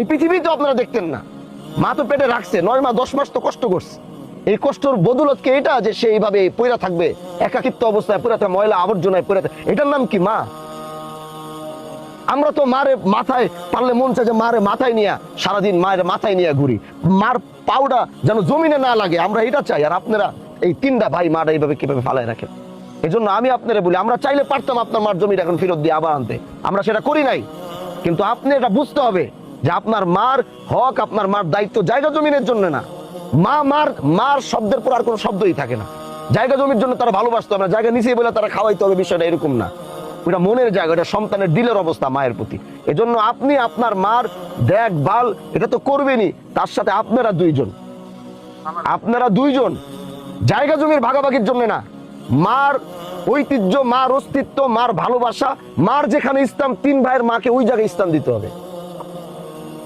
এই পৃথিবী তো আপনারা দেখতেন না, মা তো পেটে রাখছে 9 মাস 10 মাস তো কষ্ট করছে। এই কষ্টর বদৌলত কি এটা যে সে এইভাবে পইরা থাকবে, একাকিত্ব অবস্থায় পইরা থাকবে, ময়লা আবর্জনায় পইরা থাকবে? এটার নাম কি মা? আমরা তো মারে মাথায় পারলে মন চায় যে মারে মাথায় নিয়ে সারাদিন মায়ের মাথায় নিয়ে ঘুরি, মার পাউডা যেন জমিনে না লাগে, আমরা এটা চাই। আর আপনারা এই 3টা ভাই মারা এইভাবে কিভাবে ফালায় রাখেন? এই জন্য আমি আপনারা বলি, আমরা চাইলে পারতাম আপনার মার জমিটা এখন ফেরত দিয়ে আবার আনতে, আমরা সেটা করি নাই। কিন্তু আপনি এটা বুঝতে হবে যে আপনার মার হক, আপনার মার দায়িত্ব জায়গা জমিনের জন্য না। মার শব্দের পর আর কোনো শব্দই থাকে না। জায়গা জমির জন্য তারা ভালোবাসতে হবে না, জায়গা নিচে বলে তারা খাওয়াইতে হবে, বিষয়টা এরকম না। ওটা মনের জায়গা, এটা সন্তানের দিলের অবস্থা মায়ের প্রতি। এজন্য আপনি আপনার মার দেখভাল এটা তো করবেনই, তার সাথে আপনারা দুইজন জায়গা জমির ভাগাভাগির জন্য না, মার ঐতিহ্য, মার অস্তিত্ব, মার ভালোবাসা, মার যেখানে স্থান, 3 ভাইয়ের মাকে ওই জায়গায় স্থান দিতে হবে।